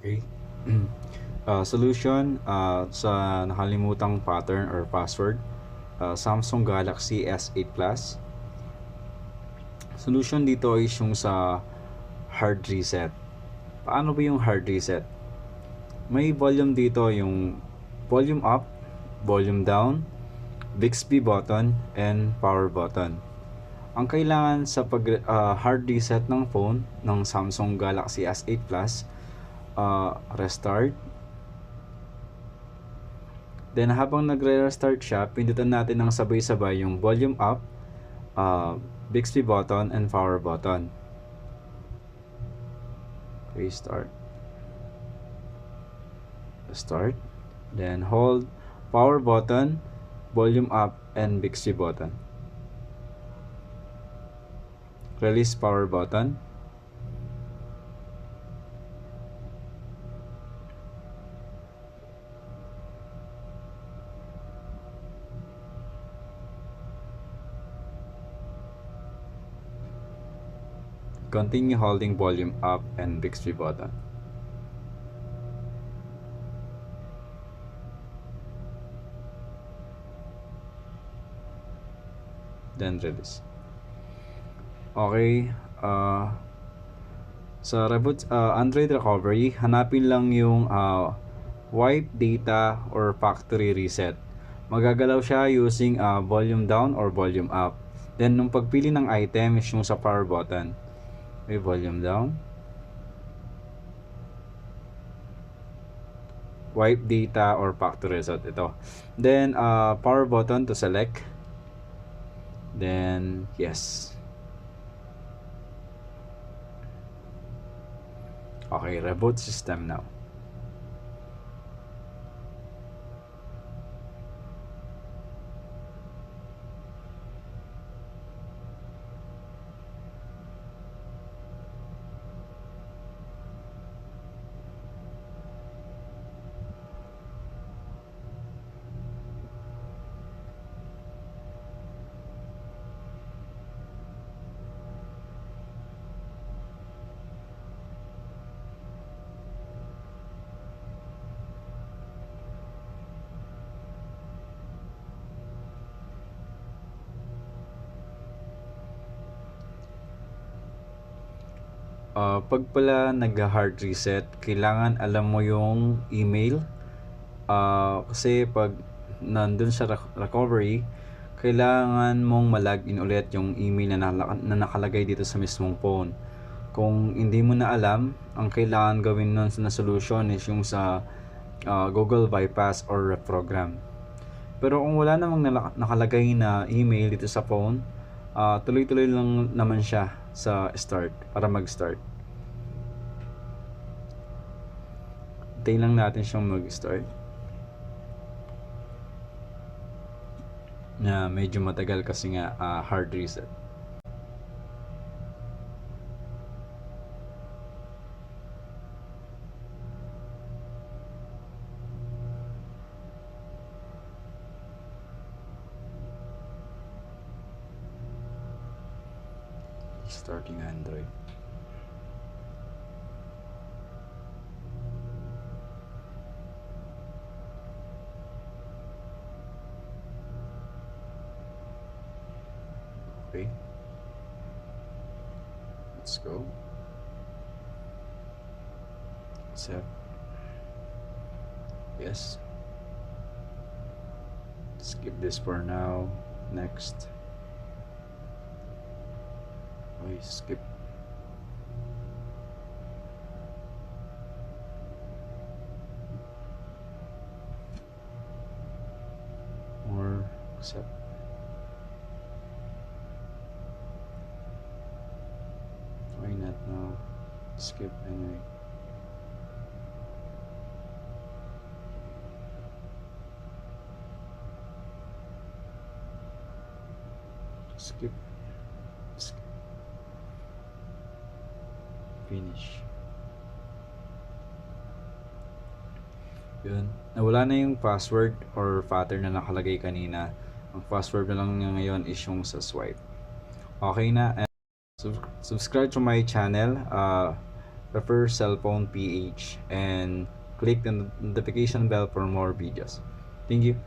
Okay. Solution sa nakalimutang pattern or password, Samsung Galaxy S8 Plus. Solution dito is yung sa hard reset. Paano ba yung hard reset? May volume dito, yung volume up, volume down, Bixby button, and power button. Ang kailangan sa hard reset ng phone ng Samsung Galaxy S8 Plus, restart. Then habang nagre-restart siya, pindutan natin ng sabay-sabay yung volume up, Bixby button, and power button. Restart. Start. Then hold power button, volume up, and Bixby button. Release power button. Continue holding volume up and Bixby button. Then release. Okay, sa Android recovery, hanapin lang yung wipe data or factory reset. Magagalaw siya using volume down or volume up. Then nung pagpili ng item is yung sa power button. Okay, volume down, wipe data or factory reset, ito. Then power button to select. Then yes. Okay, reboot system now. Pag pala nag-hard reset, kailangan alam mo yung email. Kasi pag nandun sa recovery, kailangan mong malagin ulit yung email na nakalagay dito sa mismong phone. Kung hindi mo na alam, ang kailangan gawin nun na solution is yung sa Google Bypass or reprogram. Pero kung wala namang nakalagay na email dito sa phone, tuloy-tuloy lang naman siya sa start para mag-start. Hintayin lang natin siyang mag-start. Na medyo matagal kasi nga hard reset. Starting Android. Okay. Let's go. Accept. Yes. Skip this for now. Next. Okay, skip. Or accept. Why not now? Skip anyway. Skip. Skip. Finish. Yun. Nawala na yung password or pattern na nakalagay kanina. Ang password na lang niya ngayon is yung sa swipe. Okay na. And subscribe to my channel. refer cellphone PH, and click the notification bell for more videos. Thank you.